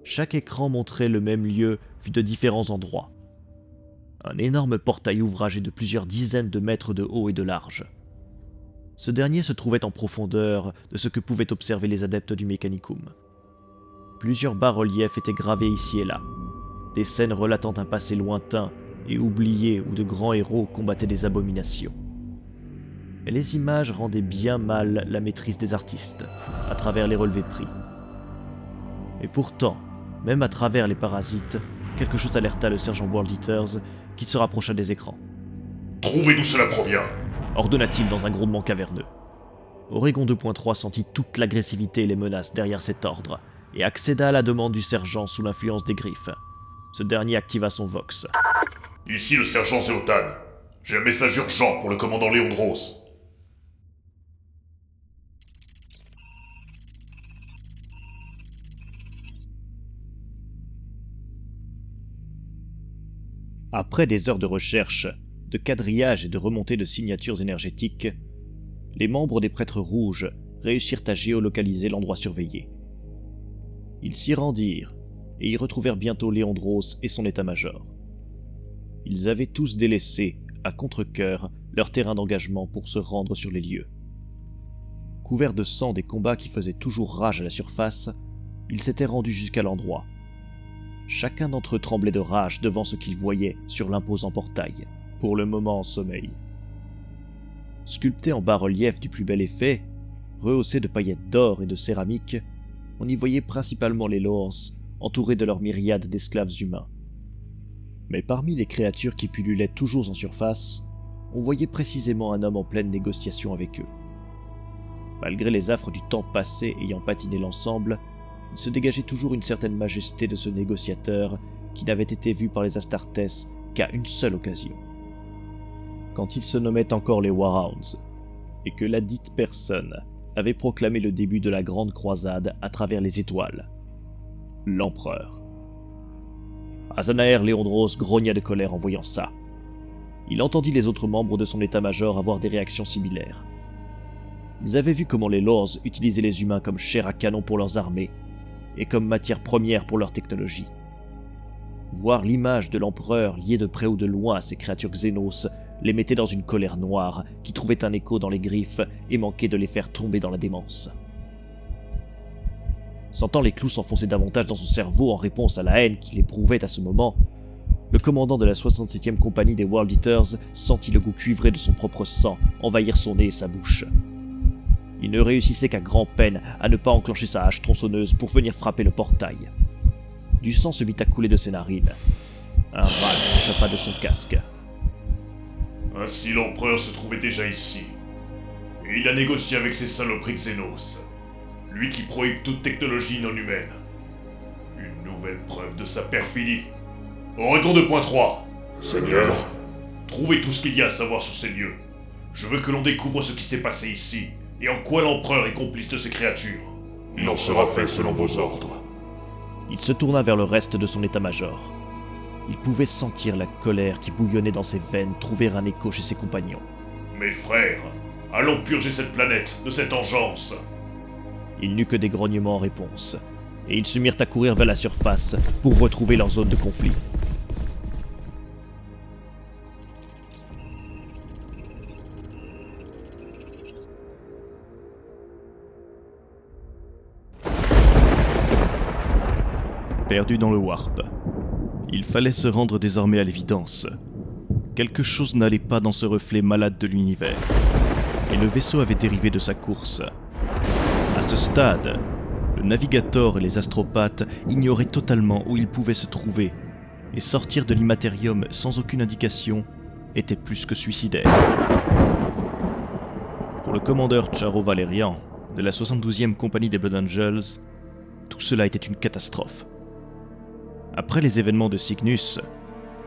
Chaque écran montrait le même lieu vu de différents endroits. Un énorme portail ouvragé de plusieurs dizaines de mètres de haut et de large. Ce dernier se trouvait en profondeur de ce que pouvaient observer les adeptes du Mechanicum. Plusieurs bas-reliefs étaient gravés ici et là, des scènes relatant un passé lointain et oublié où de grands héros combattaient des abominations. Mais les images rendaient bien mal la maîtrise des artistes, à travers les relevés de prix. Et pourtant, même à travers les parasites, quelque chose alerta le sergent World Eaters, qui se rapprocha des écrans. « Trouvez d'où cela provient !» ordonna-t-il dans un grondement caverneux. Oregon 2.3 sentit toute l'agressivité et les menaces derrière cet ordre, et accéda à la demande du sergent sous l'influence des griffes. Ce dernier activa son vox. « Ici le sergent Zéotan. J'ai un message urgent pour le commandant Léondros. » Après des heures de recherche, de quadrillage et de remontée de signatures énergétiques, les membres des prêtres rouges réussirent à géolocaliser l'endroit surveillé. Ils s'y rendirent, et y retrouvèrent bientôt Léondros et son état-major. Ils avaient tous délaissé, à contre-cœur, leur terrain d'engagement pour se rendre sur les lieux. Couverts de sang des combats qui faisaient toujours rage à la surface, ils s'étaient rendus jusqu'à l'endroit. Chacun d'entre eux tremblait de rage devant ce qu'ils voyaient sur l'imposant portail, pour le moment en sommeil. Sculptés en bas-relief du plus bel effet, rehaussés de paillettes d'or et de céramique, on y voyait principalement les Lors, entourés de leurs myriades d'esclaves humains. Mais parmi les créatures qui pullulaient toujours en surface, on voyait précisément un homme en pleine négociation avec eux. Malgré les affres du temps passé ayant patiné l'ensemble, il se dégageait toujours une certaine majesté de ce négociateur qui n'avait été vu par les Astartes qu'à une seule occasion. Quand ils se nommaient encore les Warhounds, et que la dite personne avait proclamé le début de la grande croisade à travers les étoiles. L'empereur. Azanaer Leondros grogna de colère en voyant ça. Il entendit les autres membres de son état-major avoir des réactions similaires. Ils avaient vu comment les Lors utilisaient les humains comme chair à canon pour leurs armées, et comme matière première pour leur technologie. Voir l'image de l'empereur liée de près ou de loin à ces créatures xénos les mettait dans une colère noire qui trouvait un écho dans les griffes et manquait de les faire tomber dans la démence. Sentant les clous s'enfoncer davantage dans son cerveau en réponse à la haine qu'il éprouvait à ce moment, le commandant de la 67e compagnie des World Eaters sentit le goût cuivré de son propre sang envahir son nez et sa bouche. Il ne réussissait qu'à grand-peine à ne pas enclencher sa hache tronçonneuse pour venir frapper le portail. Du sang se mit à couler de ses narines. Un râle s'échappa de son casque. Ainsi l'empereur se trouvait déjà ici. Et il a négocié avec ces saloperies Xénos. Lui qui prohibe toute technologie non humaine. Une nouvelle preuve de sa perfidie. Oregon 2.3. Seigneur, Trouvez tout ce qu'il y a à savoir sur ces lieux. Je veux que l'on découvre ce qui s'est passé ici, et en quoi l'empereur est complice de ces créatures. il en sera fait selon vos ordres. Il se tourna vers le reste de son état-major. Il pouvait sentir la colère qui bouillonnait dans ses veines trouver un écho chez ses compagnons. Mes frères, allons purger cette planète de cette engeance. Il n'eut que des grognements en réponse, et ils se mirent à courir vers la surface pour retrouver leur zone de conflit. Perdu dans le warp. Il fallait se rendre désormais à l'évidence. Quelque chose n'allait pas dans ce reflet malade de l'univers, et le vaisseau avait dérivé de sa course. À ce stade, le navigateur et les astropathes ignoraient totalement où ils pouvaient se trouver, et sortir de l'immatérium sans aucune indication était plus que suicidaire. Pour le commandeur Charo Valérian, de la 72e compagnie des Blood Angels, tout cela était une catastrophe. Après les événements de Cygnus,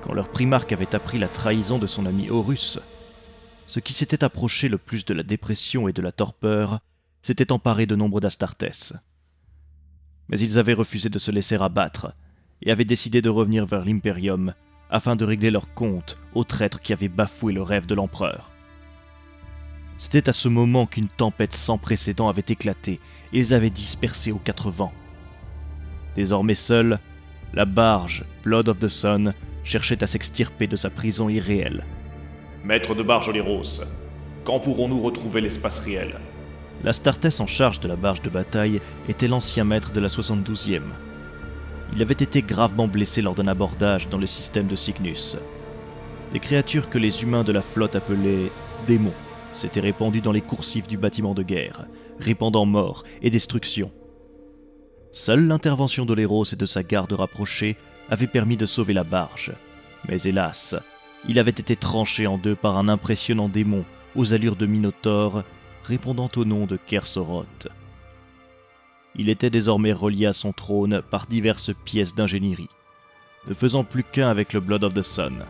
quand leur primarque avait appris la trahison de son ami Horus, ce qui s'était approché le plus de la dépression et de la torpeur s'était emparé de nombre d'Astartes. Mais ils avaient refusé de se laisser abattre et avaient décidé de revenir vers l'Imperium afin de régler leur compte aux traîtres qui avaient bafoué le rêve de l'empereur. C'était à ce moment qu'une tempête sans précédent avait éclaté et les avait dispersés aux quatre vents. Désormais seule, la barge Blood of the Sun cherchait à s'extirper de sa prison irréelle. Maître de barge Oléros, quand pourrons-nous retrouver l'espace réel? L'Astartes en charge de la barge de bataille était l'ancien maître de la 72e. Il avait été gravement blessé lors d'un abordage dans le système de Cygnus. Des créatures que les humains de la flotte appelaient démons s'étaient répandues dans les coursifs du bâtiment de guerre, répandant mort et destruction. Seule l'intervention d'Oléros et de sa garde rapprochée avait permis de sauver la barge. Mais hélas, il avait été tranché en deux par un impressionnant démon aux allures de Minotaure, répondant au nom de Kersoroth. Il était désormais relié à son trône par diverses pièces d'ingénierie, ne faisant plus qu'un avec le Blood of the Sun.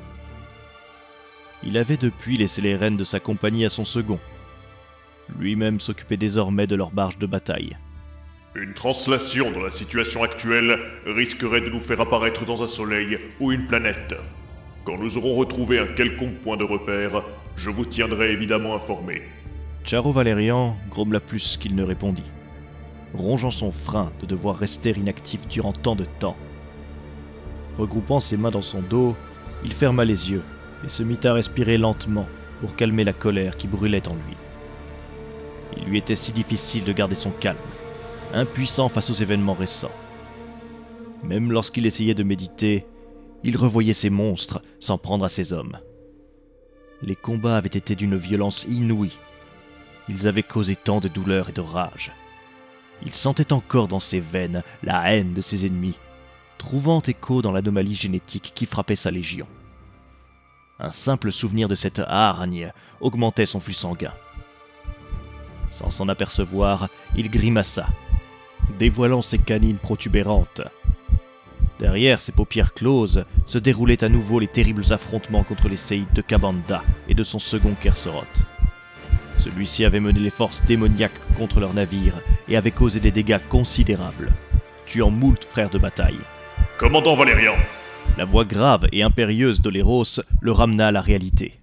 Il avait depuis laissé les rênes de sa compagnie à son second. Lui-même s'occupait désormais de leur barge de bataille. Une translation dans la situation actuelle risquerait de nous faire apparaître dans un soleil ou une planète. Quand nous aurons retrouvé un quelconque point de repère, je vous tiendrai évidemment informé. Charo Valérian grommela plus qu'il ne répondit, rongeant son frein de devoir rester inactif durant tant de temps. Regroupant ses mains dans son dos, il ferma les yeux et se mit à respirer lentement pour calmer la colère qui brûlait en lui. Il lui était si difficile de garder son calme, impuissant face aux événements récents. Même lorsqu'il essayait de méditer, il revoyait ces monstres s'en prendre à ses hommes. Les combats avaient été d'une violence inouïe. Ils avaient causé tant de douleur et de rage. Il sentait encore dans ses veines la haine de ses ennemis, trouvant écho dans l'anomalie génétique qui frappait sa légion. Un simple souvenir de cette hargne augmentait son flux sanguin. Sans s'en apercevoir, il grimaça, dévoilant ses canines protubérantes. Derrière ses paupières closes se déroulaient à nouveau les terribles affrontements contre les séides de Kabanda et de son second Kersorot. Celui-ci avait mené les forces démoniaques contre leur navire et avait causé des dégâts considérables, tuant moult frères de bataille. « Commandant Valérian !» La voix grave et impérieuse d'Oléros le ramena à la réalité.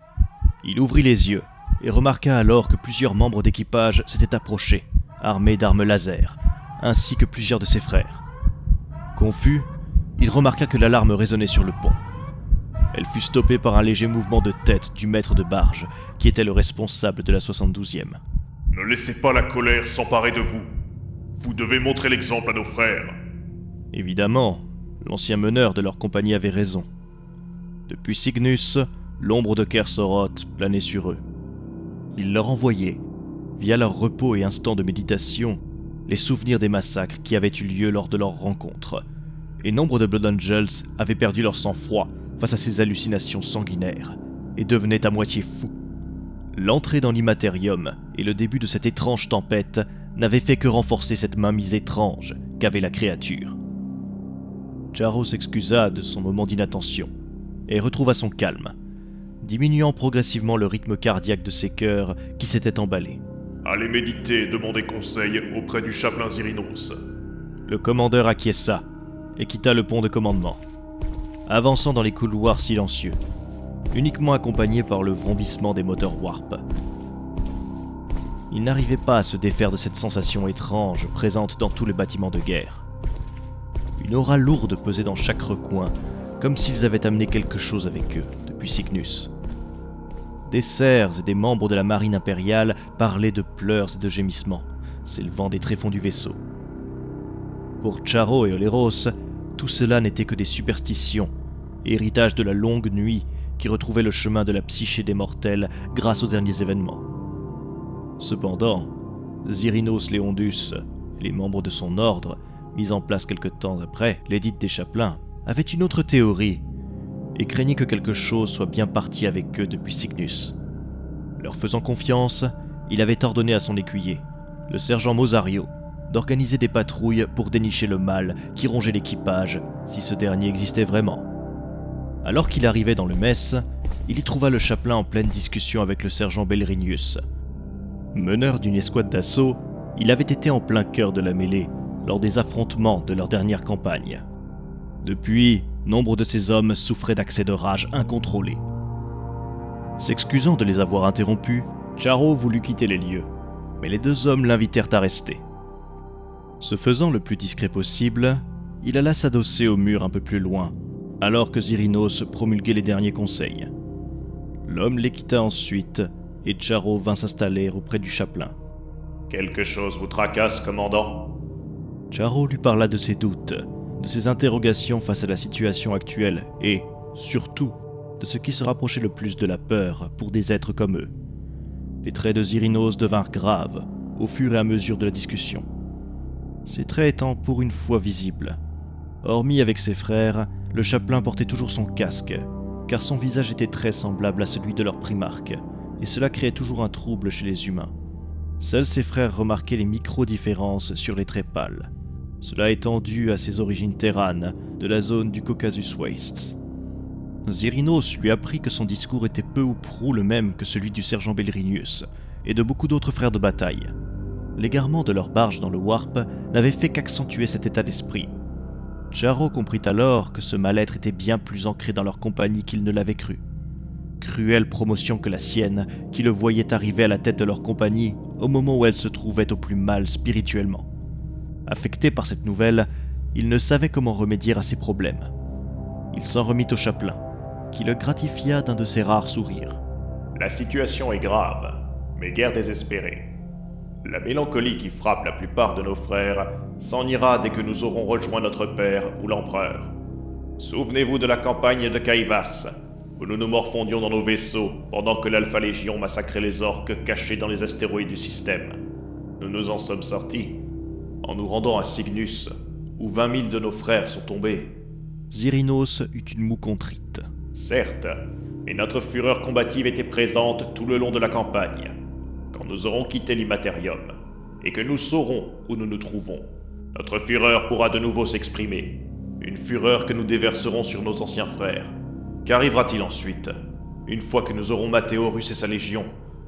Il ouvrit les yeux et remarqua alors que plusieurs membres d'équipage s'étaient approchés, armés d'armes laser, ainsi que plusieurs de ses frères. Confus, il remarqua que l'alarme résonnait sur le pont. Elle fut stoppée par un léger mouvement de tête du maître de barge, qui était le responsable de la 72e. « Ne laissez pas la colère s'emparer de vous. Vous devez montrer l'exemple à nos frères. » Évidemment, l'ancien meneur de leur compagnie avait raison. Depuis Cygnus, l'ombre de Kersorot planait sur eux. Il leur envoyait, via leur repos et instants de méditation, les souvenirs des massacres qui avaient eu lieu lors de leur rencontre, et nombre de Blood Angels avaient perdu leur sang-froid face à ces hallucinations sanguinaires, et devenaient à moitié fous. L'entrée dans l'Immaterium et le début de cette étrange tempête n'avaient fait que renforcer cette mainmise étrange qu'avait la créature. Charo s'excusa de son moment d'inattention, et retrouva son calme, diminuant progressivement le rythme cardiaque de ses cœurs qui s'étaient emballés. « Allez méditer et demander conseil auprès du chapelain Zirinos. » Le commandeur acquiesça et quitta le pont de commandement, avançant dans les couloirs silencieux, uniquement accompagné par le vrombissement des moteurs warp. Il n'arrivait pas à se défaire de cette sensation étrange présente dans tous les bâtiments de guerre. Une aura lourde pesait dans chaque recoin, comme s'ils avaient amené quelque chose avec eux depuis Cygnus. Des serfs et des membres de la marine impériale parlaient de pleurs et de gémissements, s'élevant des tréfonds du vaisseau. Pour Charo et Oléros, tout cela n'était que des superstitions, héritage de la longue nuit qui retrouvait le chemin de la psyché des mortels grâce aux derniers événements. Cependant, Zirinos Léondus et les membres de son ordre, mis en place quelque temps après l'édit des chapelains, avaient une autre théorie et craignaient que quelque chose soit bien parti avec eux depuis Cygnus. Leur faisant confiance, il avait ordonné à son écuyer, le sergent Mosario, d'organiser des patrouilles pour dénicher le mal qui rongeait l'équipage, si ce dernier existait vraiment. Alors qu'il arrivait dans le mess, il y trouva le chapelain en pleine discussion avec le sergent Belrinius. Meneur d'une escouade d'assaut, il avait été en plein cœur de la mêlée lors des affrontements de leur dernière campagne. Depuis, nombre de ces hommes souffraient d'accès de rage incontrôlés. S'excusant de les avoir interrompus, Charo voulut quitter les lieux, mais les deux hommes l'invitèrent à rester. Se faisant le plus discret possible, il alla s'adosser au mur un peu plus loin, alors que Zirinos promulguait les derniers conseils. L'homme les quitta ensuite, et Charo vint s'installer auprès du chapelain. « Quelque chose vous tracasse, commandant ?» Charo lui parla de ses doutes, de ses interrogations face à la situation actuelle et, surtout, de ce qui se rapprochait le plus de la peur pour des êtres comme eux. Les traits de Zirinos devinrent graves au fur et à mesure de la discussion. Ces traits étant pour une fois visibles. Hormis avec ses frères, le chapelain portait toujours son casque, car son visage était très semblable à celui de leur primarque, et cela créait toujours un trouble chez les humains. Seuls ses frères remarquaient les micro-différences sur les traits pâles, cela étant dû à ses origines terranes de la zone du Caucasus Wastes. Zirinos lui apprit que son discours était peu ou prou le même que celui du sergent Belrinius et de beaucoup d'autres frères de bataille. L'égarement de leur barge dans le Warp n'avait fait qu'accentuer cet état d'esprit. Charo comprit alors que ce mal-être était bien plus ancré dans leur compagnie qu'il ne l'avait cru. Cruelle promotion que la sienne, qui le voyait arriver à la tête de leur compagnie au moment où elle se trouvait au plus mal spirituellement. Affecté par cette nouvelle, il ne savait comment remédier à ses problèmes. Il s'en remit au chapelain, qui le gratifia d'un de ses rares sourires. « La situation est grave, mais guère désespérée. La mélancolie qui frappe la plupart de nos frères s'en ira dès que nous aurons rejoint notre père ou l'empereur. Souvenez-vous de la campagne de Caïvas. où nous nous morfondions dans nos vaisseaux pendant que l'Alpha Légion massacrait les orques cachés dans les astéroïdes du système. Nous nous en sommes sortis en nous rendant à Cygnus, où 20 000 de nos frères sont tombés. Zirinos eut une moue contrite. Certes, mais notre fureur combative était présente tout le long de la campagne. Quand nous aurons quitté l'Immaterium, et que nous saurons où nous nous trouvons, notre fureur pourra de nouveau s'exprimer. Une fureur que nous déverserons sur nos anciens frères. Qu'arrivera-t-il ensuite? Une fois que nous aurons maté Horus et sa légion,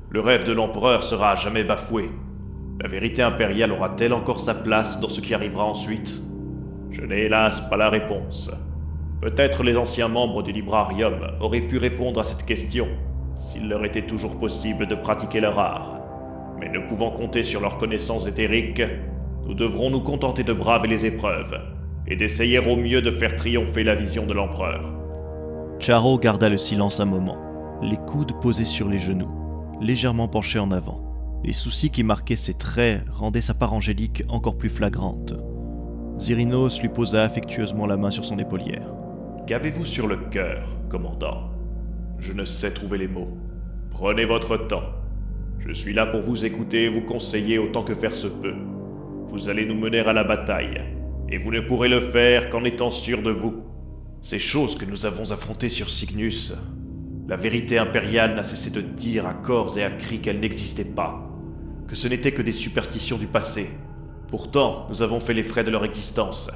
le rêve de l'empereur sera à jamais bafoué. La vérité impériale aura-t-elle encore sa place dans ce qui arrivera ensuite? Je n'ai hélas pas la réponse. Peut-être les anciens membres du Librarium auraient pu répondre à cette question, s'il leur était toujours possible de pratiquer leur art. Mais ne pouvant compter sur leurs connaissances éthériques, nous devrons nous contenter de braver les épreuves, et d'essayer au mieux de faire triompher la vision de l'empereur. Charo garda le silence un moment, les coudes posés sur les genoux, légèrement penché en avant. Les soucis qui marquaient ses traits rendaient sa part angélique encore plus flagrante. Zirinos lui posa affectueusement la main sur son épaulière. « Qu'avez-vous sur le cœur, commandant? Je ne sais trouver les mots. Prenez votre temps. Je suis là pour vous écouter et vous conseiller autant que faire se peut. Vous allez nous mener à la bataille, et vous ne pourrez le faire qu'en étant sûr de vous. Ces choses que nous avons affrontées sur Cygnus, la vérité impériale n'a cessé de dire à corps et à cris qu'elle n'existait pas, que ce n'étaient que des superstitions du passé. Pourtant, nous avons fait les frais de leur existence.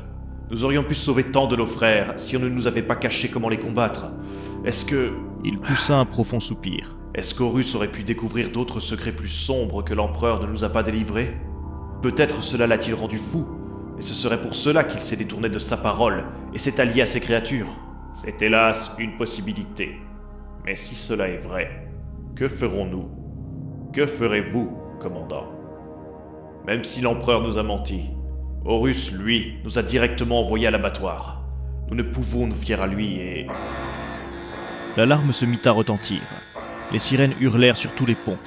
Nous aurions pu sauver tant de nos frères si on ne nous avait pas caché comment les combattre. Est-ce que... » Il poussa un profond soupir. Est-ce qu'Horus aurait pu découvrir d'autres secrets plus sombres que l'empereur ne nous a pas délivrés? Peut-être cela l'a-t-il rendu fou, et ce serait pour cela qu'il s'est détourné de sa parole et s'est allié à ces créatures. C'est hélas une possibilité. Mais si cela est vrai, que ferons-nous? Que ferez-vous, commandant? Même si l'empereur nous a menti, Horus, lui, nous a directement envoyés à l'abattoir. Nous ne pouvons nous fier à lui et... L'alarme se mit à retentir. Les sirènes hurlèrent sur tous les ponts.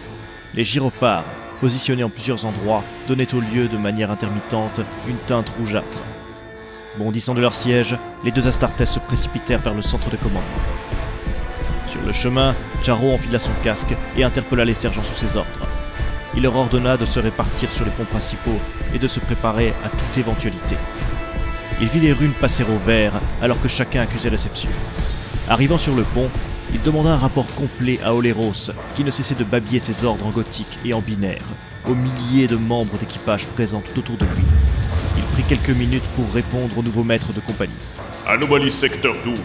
Les gyrophares, positionnés en plusieurs endroits, donnaient au lieu de manière intermittente une teinte rougeâtre. Bondissant de leur siège, les deux Astartes se précipitèrent vers le centre de commandement. Sur le chemin, Charo enfila son casque et interpella les sergents sous ses ordres. Il leur ordonna de se répartir sur les ponts principaux et de se préparer à toute éventualité. Il vit les runes passer au vert alors que chacun accusait réception. Arrivant sur le pont, il demanda un rapport complet à Oléros, qui ne cessait de babiller ses ordres en gothique et en binaire, aux milliers de membres d'équipage présents tout autour de lui. Il prit quelques minutes pour répondre au nouveau maître de compagnie. Anomalie secteur 12,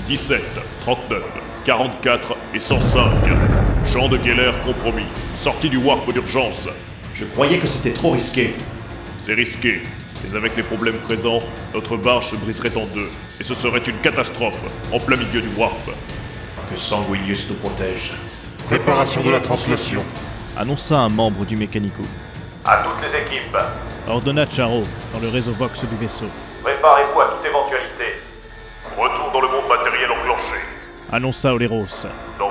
17, 39, 44 et 105. Champ de Keller compromis. Sortie du warp d'urgence. Je croyais que c'était trop risqué. C'est risqué, mais avec les problèmes présents, notre barge se briserait en deux, et ce serait une catastrophe, en plein milieu du warp. Que Sanguinius nous protège. Préparation de la translation. Annonça un membre du Mécanico. À toutes les équipes, Ordonna Charo dans le réseau Vox du vaisseau. préparez-vous à toute éventualité. Retour dans le monde matériel enclenché. Annonça Oléros. Nos